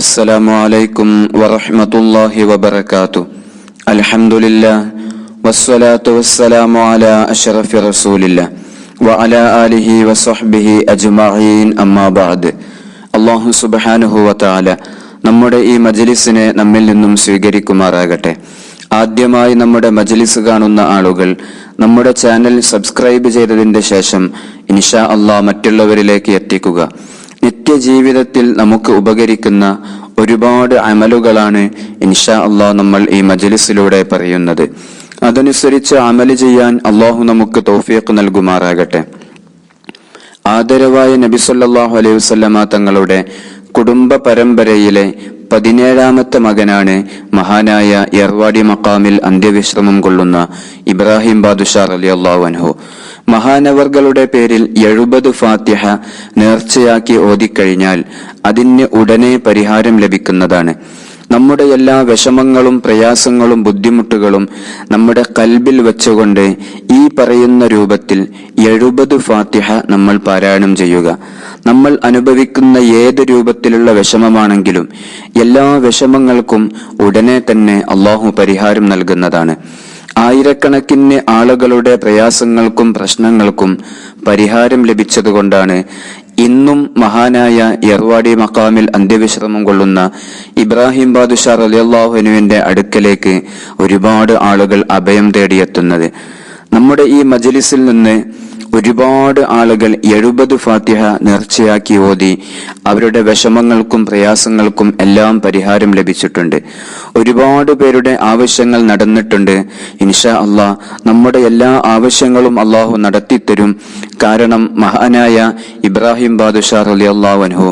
അസ്സലാമു അലൈക്കും വറഹ്മത്തുള്ളാഹി വബറകാതുഹു. അൽഹംദുലില്ലാഹ് വസ്സലാത്തു വസ്സലാമു അലാ അഷ്റഫി റസൂലില്ലാഹ് വഅലാ ആലിഹി വസഹ്ബിഹി അജ്മഈൻ. അമ്മാ ബഅദ്. അല്ലാഹു സുബ്ഹാനഹു വതആല നമ്മുടെ ഈ മജ്ലിസിനെ നമ്മിൽ നിന്നും സ്വീകരിക്കുമാറാകട്ടെ. ആദ്യമായി നമ്മുടെ മജ്ലിസ് കാണുന്ന ആളുകൾ നമ്മുടെ ചാനൽ സബ്സ്ക്രൈബ് ചെയ്തതിന്റെ ശേഷം ഇൻഷാ അല്ലാഹ് മറ്റുള്ളവരിലേക്ക് എത്തിക്കുക. നിത്യജീവിതത്തിൽ നമുക്ക് ഉപകരിക്കുന്ന ഒരുപാട് അമലുകളാണ് ഇൻഷാ അല്ലാഹ് നമ്മൾ ഈ മജ്ലിസിലൂടെ പറയുന്നത്. അതനുസരിച്ച് അമല് ചെയ്യാൻ അല്ലാഹു നമുക്ക് തൗഫീഖ് നൽകുമാറാകട്ടെ. ആദരവായ നബി സല്ലല്ലാഹു അലൈഹി വസല്ലമ തങ്ങളുടെ കുടുംബ പരമ്പരയിലെ 17ാമത്തെ മകനാണ് മഹാനായ യർവാടി മഖാമിൽ അന്ത്യവിശ്രമം കൊള്ളുന്ന ഇബ്രാഹിം ബാദുഷാ റളിയല്ലാഹു അൻഹു. മഹാനവർകളുടെ പേരിൽ 70 ഫാത്തിഹ നേർച്ചയാക്കി ഓതിക്കഴിഞ്ഞാൽ അതിന് ഉടനെ പരിഹാരം ലഭിക്കുന്നതാണ്. നമ്മുടെ എല്ലാ വിഷമങ്ങളും പ്രയാസങ്ങളും ബുദ്ധിമുട്ടുകളും നമ്മുടെ കൽബിൽ വെച്ചുകൊണ്ട് ഈ പറയുന്ന രൂപത്തിൽ 70 ഫാത്തിഹ നമ്മൾ പാരായണം ചെയ്യുക. നമ്മൾ അനുഭവിക്കുന്ന ഏത് രൂപത്തിലുള്ള വിഷമമാണെങ്കിലും എല്ലാ വിഷമങ്ങൾക്കും ഉടനെ തന്നെ അല്ലാഹു പരിഹാരം നൽകുന്നതാണ്. ആയിരക്കണക്കിന് ആളുകളുടെ പ്രയാസങ്ങൾക്കും പ്രശ്നങ്ങൾക്കും പരിഹാരം ലഭിച്ചതുകൊണ്ടാണ് ഇന്നും മഹാനായ യർവാടി മഖാമിൽ അന്ത്യവിശ്രമം കൊള്ളുന്ന ഇബ്രാഹിം ബാദുഷാ റളിയല്ലാഹു അൻഹുവിന്റെ അടുക്കലേക്ക് ഒരുപാട് ആളുകൾ അഭയം തേടിയെത്തുന്നത്. നമ്മുടെ ഈ മജ്ലിസിൽ നിന്ന് ഒരുപാട് ആളുകൾ 70 ഫാത്തിഹ നേർച്ചയാക്കി ഓതി അവരുടെ വിഷമങ്ങൾക്കും പ്രയാസങ്ങൾക്കും എല്ലാം പരിഹാരം ലഭിച്ചിട്ടുണ്ട്. ഒരുപാട് പേരുടെ ആവശ്യങ്ങൾ നടന്നിട്ടുണ്ട്. ഇൻഷാ അല്ലാഹ് നമ്മുടെ എല്ലാ ആവശ്യങ്ങളും അല്ലാഹു നടത്തിത്തരും. കാരണം മഹാനായ ഇബ്രാഹിം ബാദുഷാ റളിയല്ലാഹു അൻഹു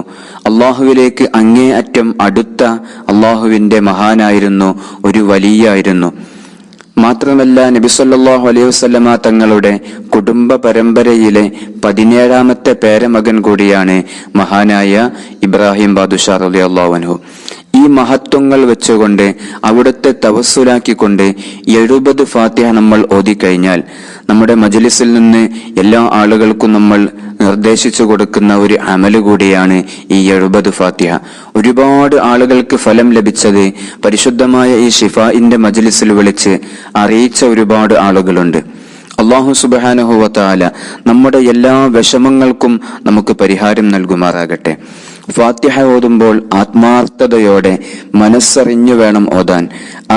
അല്ലാഹുവിലേക്ക് അങ്ങേയറ്റം അടുത്ത അല്ലാഹുവിന്റെ മഹാനായിരുന്നു, ഒരു വലിയായിരുന്നു. മാത്രമല്ല നബി സല്ലല്ലാഹു അലൈഹി വസല്ലമ തങ്ങളുടെ കുടുംബ പരമ്പരയിലെ 17ാമത്തെ പേരമകൻ കൂടിയാണ് മഹാനായ ഇബ്രാഹിം ബാദുഷാ റളിയല്ലാഹു അൻഹു. ഈ മഹത്വങ്ങൾ വെച്ചുകൊണ്ട് അവിടുത്തെ തവസ്സുലാക്കിക്കൊണ്ട് 70 ഫാത്തിഹ നമ്മൾ ഓതിക്കഴിഞ്ഞാൽ നമ്മുടെ മജ്ലിസിൽ നിന്ന് എല്ലാ ആളുകൾക്കും നമ്മൾ നിർദ്ദേശിച്ചു കൊടുക്കുന്ന ഒരു അമല് കൂടിയാണ് ഈ 70 ഫാത്തിഹ. ഒരുപാട് ആളുകൾക്ക് ഫലം ലഭിച്ചത് പരിശുദ്ധമായ ഈ ഷിഫാഇന്റെ മജ്ലിസിൽ വിളിച്ച് അറിയിച്ച ഒരുപാട് ആളുകളുണ്ട്. അല്ലാഹു സുബ്ഹാനഹു വതആല നമ്മുടെ എല്ലാ വിഷമങ്ങൾക്കും നമുക്ക് പരിഹാരം നൽകുമാറാകട്ടെ. ഫാത്തിഹ ഓതുമ്പോൾ ആത്മാർത്ഥതയോടെ മനസ്സറിഞ്ഞു വേണം ഓതാൻ.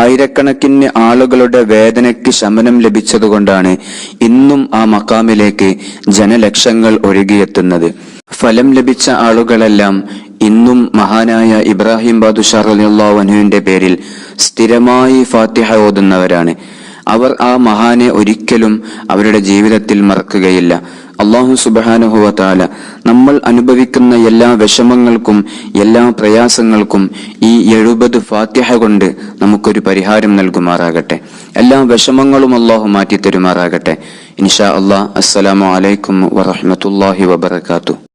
ആയിരക്കണക്കിന് ആളുകളുടെ വേദനയ്ക്ക് ശമനം ലഭിച്ചതുകൊണ്ടാണ് ഇന്നും ആ മഖാമിലേക്ക് ജനലക്ഷങ്ങൾ ഒഴുകിയെത്തുന്നത്. ഫലം ലഭിച്ച ആളുകളെല്ലാം ഇന്നും മഹാനായ ഇബ്രാഹിം ബാദുഷാ റളിയല്ലാഹു അൻഹുവിന്റെ പേരിൽ സ്ഥിരമായി ഫാത്തിഹ ഓതുന്നവരാണ്. അവർ ആ മഹാനെ ഒരിക്കലും അവരുടെ ജീവിതത്തിൽ മറക്കുകയില്ല. അല്ലാഹു സുബ്ഹാനഹു വതആല നമ്മൾ അനുഭവിക്കുന്ന എല്ലാ വിഷമങ്ങൾക്കും എല്ലാ പ്രയാസങ്ങൾക്കും ഈ 70 ഫാത്തിഹ കൊണ്ട് നമുക്കൊരു പരിഹാരം നൽകുമാറാകട്ടെ. എല്ലാ വിഷമങ്ങളും അല്ലാഹു മാറ്റി തരുമാറാകട്ടെ. ഇൻഷാ അല്ലാഹ്. അസ്സലാമു അലൈക്കും വറഹ്മത്തുള്ളാഹി വബറകാതുഹു.